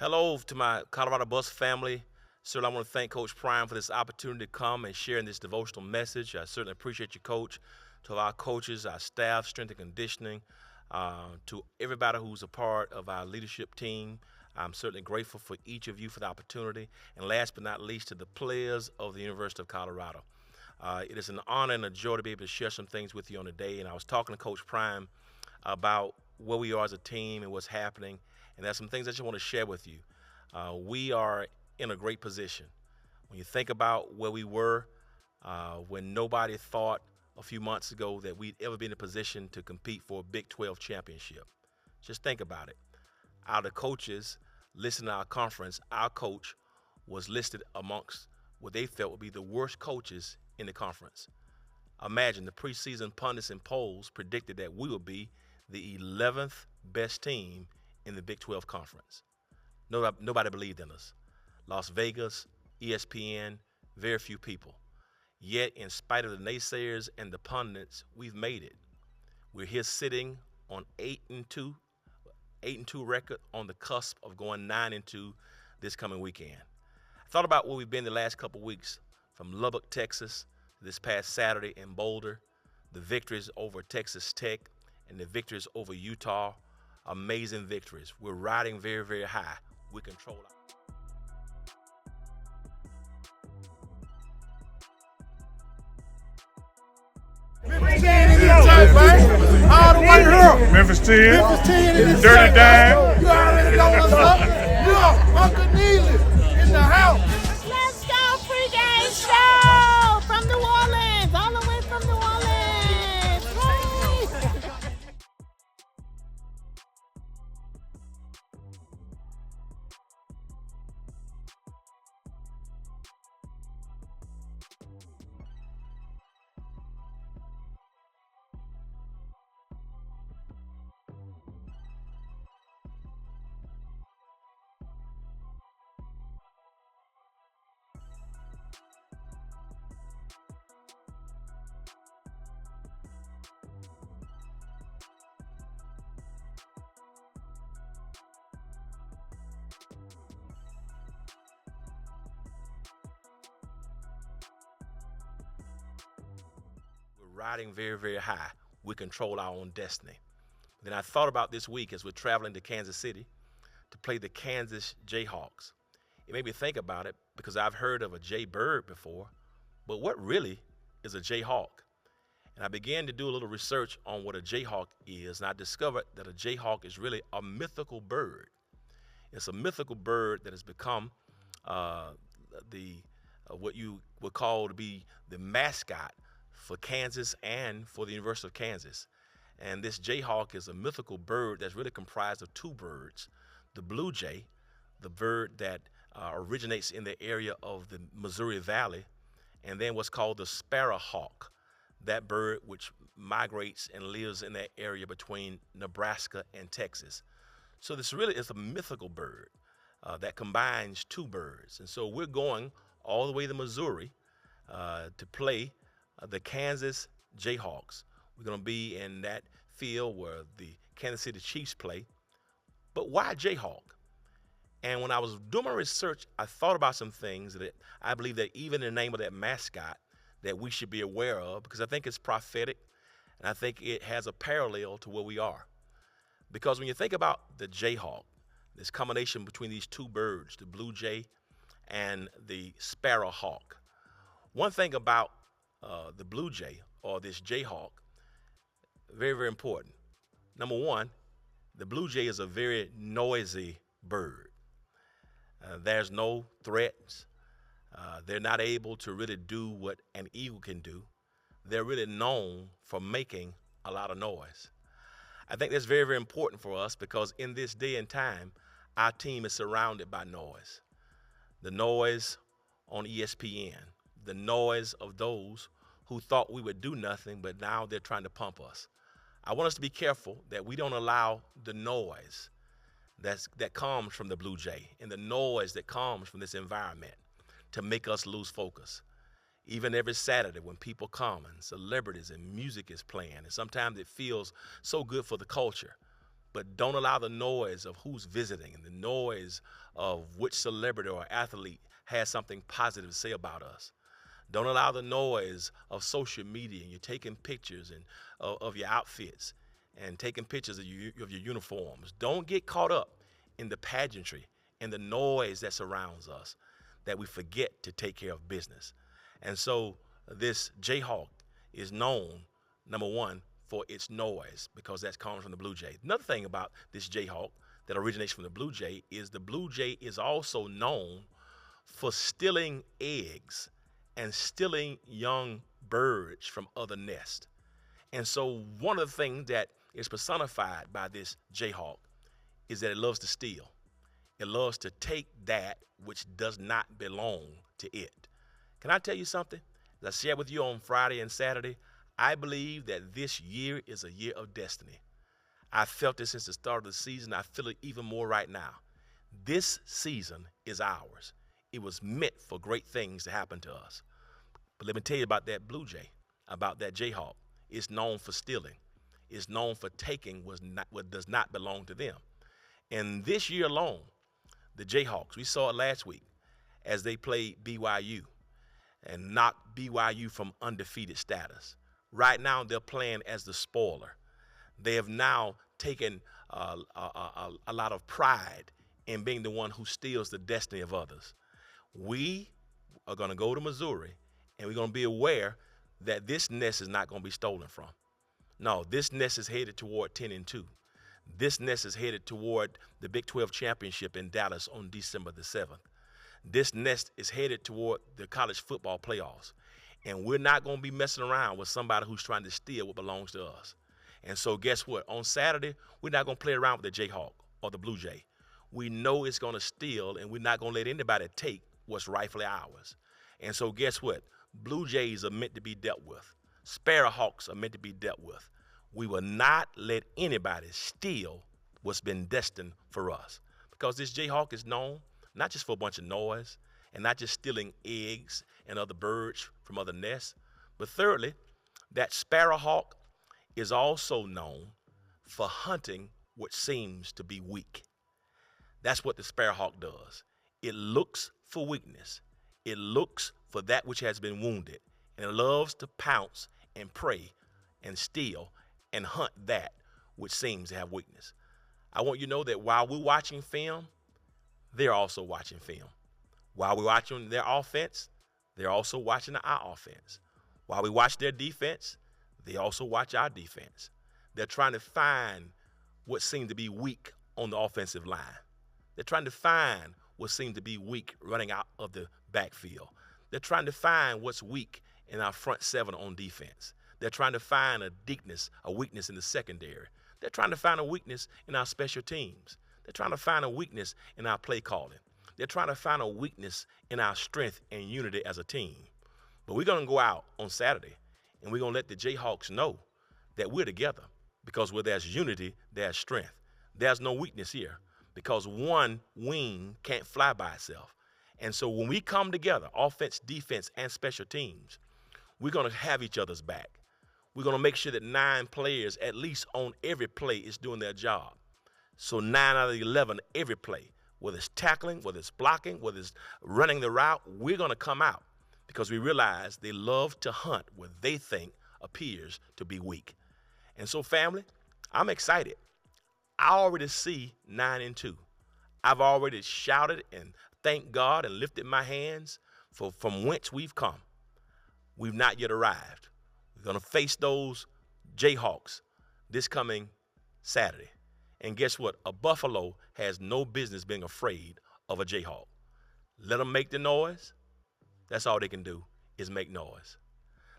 Hello to my Colorado Bus family. Certainly, I want to thank Coach Prime for this opportunity to come and share in this devotional message. I certainly appreciate you, Coach. To our coaches, our staff, strength and conditioning, to everybody who's a part of our leadership team. I'm certainly grateful for each of you for the opportunity. And last but not least, to the players of the University of Colorado. It is an honor and a joy to be able to share some things with you on the day. And I was talking to Coach Prime about where we are as a team and what's happening. And there's some things that I just want to share with you. We are in a great position. When you think about where we were when nobody thought a few months ago that we'd ever be in a position to compete for a Big 12 championship. Just think about it. Out of the coaches listed in our conference, our coach was listed amongst what they felt would be the worst coaches in the conference. Imagine the preseason pundits and polls predicted that we would be the 11th best team in the Big 12 conference. Nobody believed in us. Las Vegas, ESPN, very few people. Yet, in spite of the naysayers and the pundits, we've made it. We're here sitting on 8-2 record on the cusp of going 9-2 this coming weekend. I thought about where we've been the last couple weeks, from Lubbock, Texas, this past Saturday in Boulder, the victories over Texas Tech and the victories over Utah. Amazing victories. We're riding very, very high. We control our All the way here. Memphis 10. Memphis 10 in this Dirty Dime. You already know what's up. Yeah, Uncle Neely in the house. Let's go pregame show from New Orleans, all the way from New Orleans. Yay! riding very, very high. We control our own destiny. Then I thought about this week as we're traveling to Kansas City to play the Kansas Jayhawks. It made me think about it because I've heard of a Jaybird before, but what really is a Jayhawk? And I began to do a little research on what a Jayhawk is, and I discovered that a Jayhawk is really a mythical bird. It's a mythical bird that has become what you would call to be the mascot for Kansas and for the University of Kansas. And this Jayhawk is a mythical bird that's really comprised of two birds. The blue jay, the bird that originates in the area of the Missouri Valley, and then what's called the sparrowhawk, that bird which migrates and lives in that area between Nebraska and Texas. So this really is a mythical bird that combines two birds. And so we're going all the way to Missouri to play the Kansas Jayhawks. We're going to be in that field where the Kansas City Chiefs play. But why Jayhawk? And when I was doing my research, I thought about some things that I believe that even in the name of that mascot that we should be aware of, because I think it's prophetic and I think it has a parallel to where we are. Because when you think about the Jayhawk, this combination between these two birds, the blue jay and the sparrowhawk, one thing about the blue jay or this Jayhawk, very, very important. Number one, the blue jay is a very noisy bird. There's no threats. They're not able to really do what an eagle can do. They're really known for making a lot of noise. I think that's very, very important for us because in this day and time, our team is surrounded by noise. The noise on ESPN, the noise of those who thought we would do nothing, but now they're trying to pump us. I want us to be careful that we don't allow the noise that comes from the blue jay and the noise that comes from this environment to make us lose focus. Even every Saturday when people come and celebrities and music is playing, and sometimes it feels so good for the culture, but don't allow the noise of who's visiting and the noise of which celebrity or athlete has something positive to say about us. Don't allow the noise of social media and you're taking pictures and of your outfits and taking pictures of your uniforms. Don't get caught up in the pageantry and the noise that surrounds us that we forget to take care of business. And so this Jayhawk is known, number one, for its noise because that's comes from the Blue Jay. Another thing about this Jayhawk that originates from the Blue Jay is the Blue Jay is also known for stealing eggs and stealing young birds from other nests. And so one of the things that is personified by this Jayhawk is that it loves to steal. It loves to take that which does not belong to it. Can I tell you something? As I shared with you on Friday and Saturday, I believe that this year is a year of destiny. I felt it since the start of the season. I feel it even more right now. This season is ours. It was meant for great things to happen to us. But let me tell you about that Blue Jay, about that Jayhawk. It's known for stealing. It's known for taking what does not belong to them. And this year alone, the Jayhawks, we saw it last week as they played BYU and knocked BYU from undefeated status. Right now, they're playing as the spoiler. They have now taken a lot of pride in being the one who steals the destiny of others. We are going to go to Missouri, and we're going to be aware that this nest is not going to be stolen from. No, this nest is headed toward 10-2. This nest is headed toward the Big 12 championship in Dallas on December the 7th. This nest is headed toward the college football playoffs. And we're not going to be messing around with somebody who's trying to steal what belongs to us. And so guess what? On Saturday, we're not going to play around with the Jayhawk or the Blue Jay. We know it's going to steal, and we're not going to let anybody take what's rightfully ours. And so guess what? Blue Jays are meant to be dealt with. Sparrowhawks are meant to be dealt with. We will not let anybody steal what's been destined for us. Because this Jayhawk is known not just for a bunch of noise and not just stealing eggs and other birds from other nests, but thirdly, that Sparrowhawk is also known for hunting what seems to be weak. That's what the Sparrowhawk does. It looks for weakness. It looks for that which has been wounded, and it loves to pounce and prey and steal and hunt that which seems to have weakness. I want you to know that while we're watching film, they're also watching film. While we're watching their offense, they're also watching our offense. While we watch their defense, they also watch our defense. They're trying to find what seemed to be weak on the offensive line. They're trying to find what seemed to be weak running out of the backfield. They're trying to find what's weak in our front seven on defense. They're trying to find a weakness in the secondary. They're trying to find a weakness in our special teams. They're trying to find a weakness in our play calling. They're trying to find a weakness in our strength and unity as a team. But we're going to go out on Saturday, and we're going to let the Jayhawks know that we're together, because where there's unity, there's strength. There's no weakness here, because one wing can't fly by itself. And so when we come together, offense, defense, and special teams, we're going to have each other's back. We're going to make sure that 9 players, at least on every play, is doing their job. So 9 out of the 11, every play, whether it's tackling, whether it's blocking, whether it's running the route, we're going to come out because we realize they love to hunt what they think appears to be weak. And so, family, I'm excited. I already see 9-2. I've already shouted and thanked God and lifted my hands from whence we've come. We've not yet arrived. We're going to face those Jayhawks this coming Saturday. And guess what? A buffalo has no business being afraid of a Jayhawk. Let them make the noise. That's all they can do is make noise.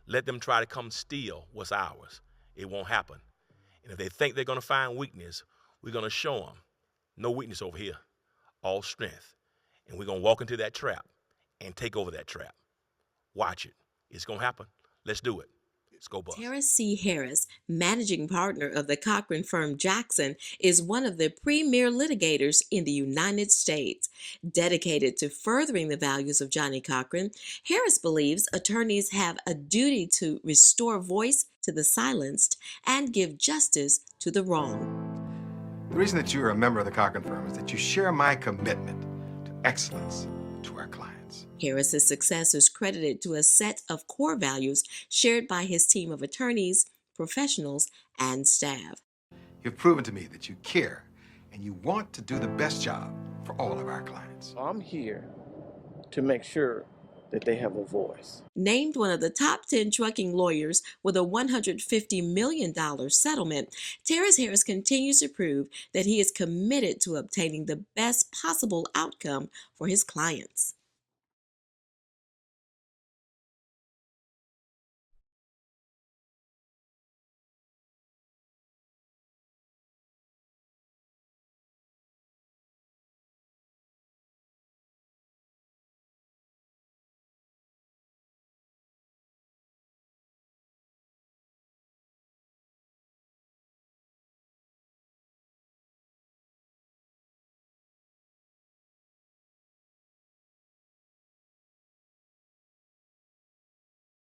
Let them try to come steal what's ours. It won't happen. And if they think they're going to find weakness, we're going to show them no weakness over here, all strength. And we're going to walk into that trap and take over that trap. Watch it. It's going to happen. Let's do it. Let's go, Buzz. Terrace C. Harris, managing partner of the Cochran firm Jackson, is one of the premier litigators in the United States. Dedicated to furthering the values of Johnny Cochran, Harris believes attorneys have a duty to restore voice to the silenced and give justice to the wronged. The reason that you are a member of the Cochran firm is that you share my commitment to excellence to our clients. Harris's success is credited to a set of core values shared by his team of attorneys, professionals, and staff. You've proven to me that you care and you want to do the best job for all of our clients. I'm here to make sure that they have a voice. Named one of the top 10 trucking lawyers with a $150 million settlement, Terrace Harris continues to prove that he is committed to obtaining the best possible outcome for his clients.